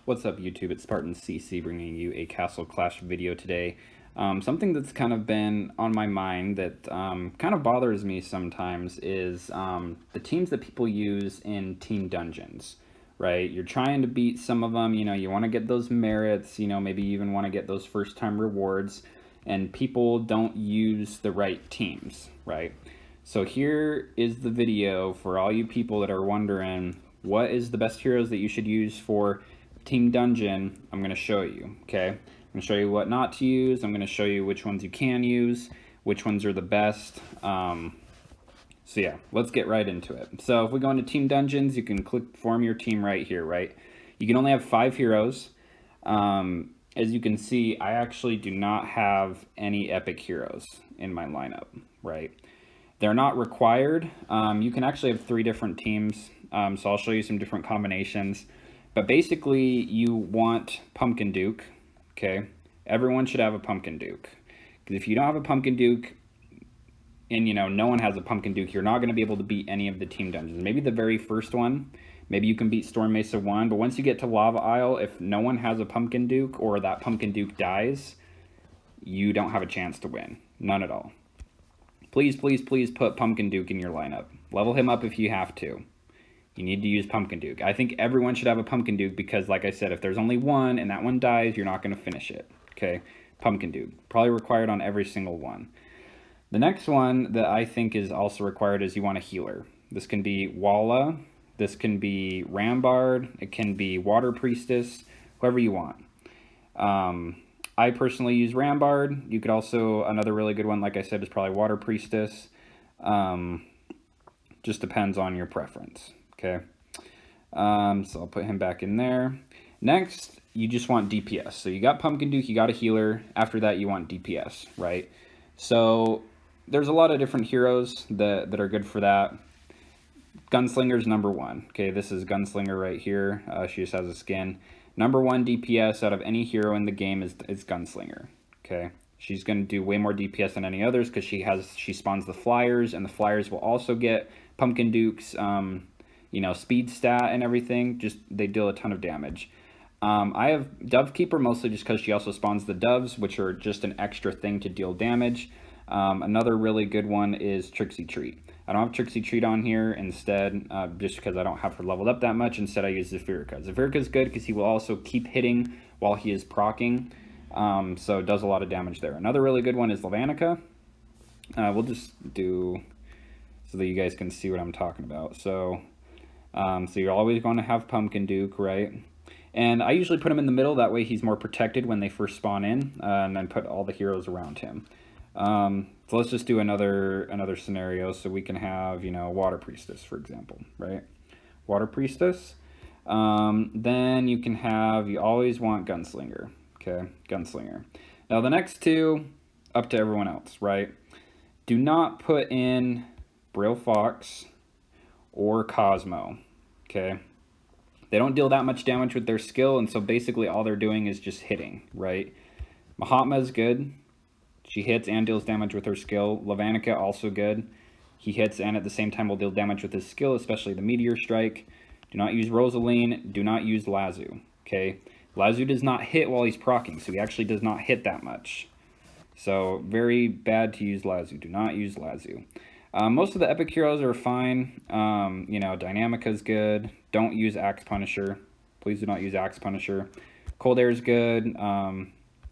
What's up, YouTube? It's Spartan CC bringing you a Castle Clash video today. Something that's kind of been on my mind that kind of bothers me sometimes is the teams that people use in team dungeons, right? You're trying to beat some of them, you want to get those merits, maybe you even want to get those first-time rewards, and people don't use the right teams, right? So here is the video for all you people that are wondering, what is the best heroes that you should use for Team Dungeon? I'm going to show you, okay? I'm going to show you what not to use. I'm going to show you which ones you can use, which ones are the best. So yeah, let's get right into it. So if we go into Team Dungeons, you can click Form Your Team right here, right? You can only have 5 heroes. As you can see, I actually do not have any epic heroes in my lineup, right? They're not required. You can actually have 3 different teams, so I'll show you some different combinations. But basically, you want Pumpkin Duke, okay? Everyone should have a Pumpkin Duke. Because if you don't have a Pumpkin Duke, and no one has a Pumpkin Duke, you're not going to be able to beat any of the team dungeons. Maybe the very first one, maybe you can beat Storm Mesa 1, but once you get to Lava Isle, if no one has a Pumpkin Duke, or that Pumpkin Duke dies, you don't have a chance to win. None at all. Please, please, please put Pumpkin Duke in your lineup. Level him up if you have to. You need to use Pumpkin Duke. I think everyone should have a Pumpkin Duke because, like I said, if there's only one and that one dies, you're not going to finish it. Okay, Pumpkin Duke. Probably required on every single one. The next one that I think is also required is you want a healer. This can be Walla. This can be Rambard. It can be Water Priestess. Whoever you want. I personally use Rambard. You could also, another really good one, like I said, is probably Water Priestess. Just depends on your preference. Okay, so I'll put him back in there. Next, you just want DPS. So you got Pumpkin Duke, you got a healer. After that, you want DPS, right? So there's a lot of different heroes that are good for that. Gunslinger's #1. Okay, this is Gunslinger right here. She just has a skin. #1 DPS out of any hero in the game is Gunslinger. Okay, she's going to do way more DPS than any others because she spawns the flyers, and the flyers will also get Pumpkin Duke's speed stat and everything. Just they deal a ton of damage. I have Dove Keeper mostly just because she also spawns the doves, which are just an extra thing to deal damage. Another really good one is Trixie Treat. I don't have Trixie Treat on here. Instead, just because I don't have her leveled up that much, instead I use Zafirka. Zafirka is good because he will also keep hitting while he is proccing, so it does a lot of damage there. Another really good one is Levanica. We'll just do so that you guys can see what I'm talking about. So you're always going to have Pumpkin Duke, right? And I usually put him in the middle, that way he's more protected when they first spawn in, and then put all the heroes around him. So let's just do another scenario, so we can have, Water Priestess, for example, right? Water Priestess. Then you can have, you always want Gunslinger, okay? Gunslinger. Now the next two, up to everyone else, right? Do not put in Braille Fox or Cosmo, okay? They don't deal that much damage with their skill, and so basically all they're doing is just hitting, right? Mahatma is good. She hits and deals damage with her skill. Levanica, also good. He hits and at the same time will deal damage with his skill, especially the Meteor Strike. Do not use Rosaline. Do not use Lazu, okay? Lazu does not hit while he's proccing, so he actually does not hit that much. So, very bad to use Lazu. Do not use Lazu. Most of the epic heroes are fine. Dynamica's good. Don't use Axe Punisher. Please do not use Axe Punisher. Cold Air's good.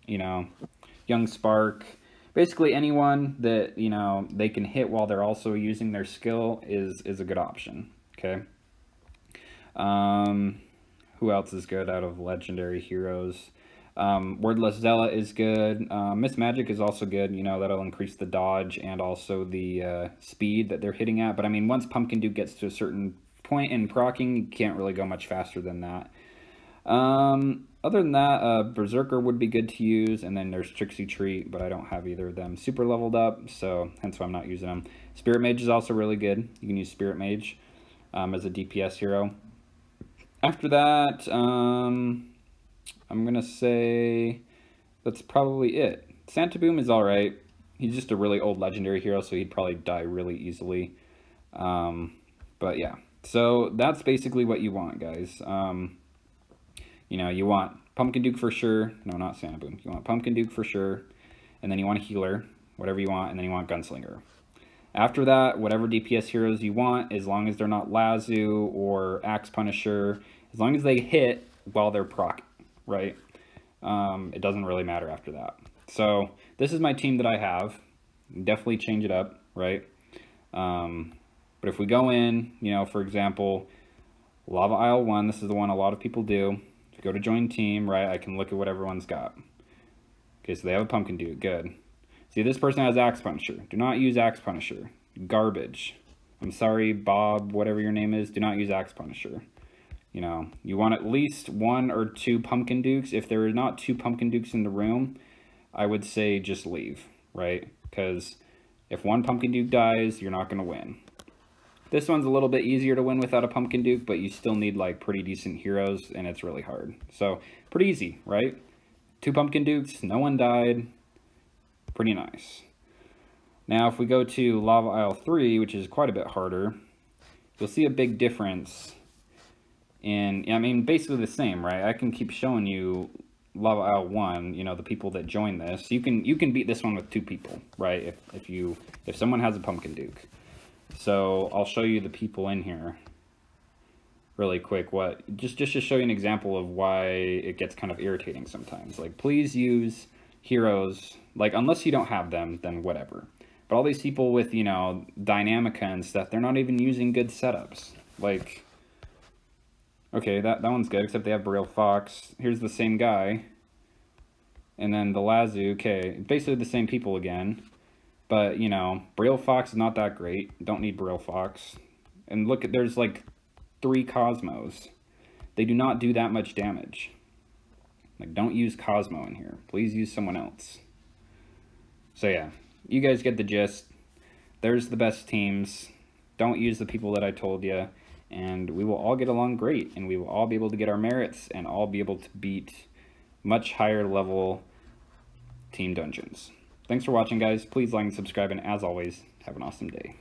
Young Spark. Basically anyone that, they can hit while they're also using their skill is a good option. Okay. Who else is good out of legendary heroes? Wordless Zella is good. Miss Magic is also good. That'll increase the dodge and also the speed that they're hitting at. But I mean, once Pumpkin Duke gets to a certain point in proccing, you can't really go much faster than that. Other than that, Berserker would be good to use, and then there's Trixie Treat, but I don't have either of them super leveled up, so hence why I'm not using them. Spirit Mage is also really good. You can use Spirit Mage as a DPS hero. After that, I'm going to say that's probably it. Santa Boom is alright. He's just a really old legendary hero, so he'd probably die really easily. But yeah, so that's basically what you want, guys. You know, you want Pumpkin Duke for sure. No, not Santa Boom. You want Pumpkin Duke for sure. And then you want a healer, whatever you want, and then you want Gunslinger. After that, whatever DPS heroes you want, as long as they're not Lazu or Axe Punisher, as long as they hit while they're proc, right? It doesn't really matter after that. So this is my team that I have. Definitely change it up, right? But if we go in, you know, for example, Lava Isle 1, this is the one a lot of people do. If you go to join team, right, I can look at what everyone's got. Okay, so they have a Pumpkin Dude, good. See, this person has Axe Punisher. Do not use Axe Punisher. Garbage. I'm sorry, Bob, whatever your name is, do not use Axe Punisher. You know, you want at least 1 or 2 Pumpkin Dukes. If there are not 2 Pumpkin Dukes in the room, I would say just leave, right? Because if 1 Pumpkin Duke dies, you're not going to win. This one's a little bit easier to win without a Pumpkin Duke, but you still need like pretty decent heroes, and it's really hard. So, pretty easy, right? 2 Pumpkin Dukes, no one died. Pretty nice. Now, if we go to Lava Isle 3, which is quite a bit harder, you'll see a big difference in, I mean, basically the same, right? I can keep showing you Lava Isle 1, you know, the people that join this. You can beat this one with 2 people, right? If someone has a Pumpkin Duke. So I'll show you the people in here really quick. Just to show you an example of why it gets kind of irritating sometimes. Like, please use heroes, like, unless you don't have them, then whatever. But all these people with, you know, Dynamica and stuff, they're not even using good setups. Like, okay, that one's good, except they have Braille Fox. Here's the same guy. And then the Lazu, okay, basically the same people again. But, you know, Braille Fox is not that great. Don't need Braille Fox. And look, there's like 3 Cosmos. They do not do that much damage. Like, don't use Cosmo in here. Please use someone else. So yeah, you guys get the gist. There's the best teams. Don't use the people that I told you. And we will all get along great. And we will all be able to get our merits and all be able to beat much higher level team dungeons. Thanks for watching, guys. Please like and subscribe, and as always, have an awesome day.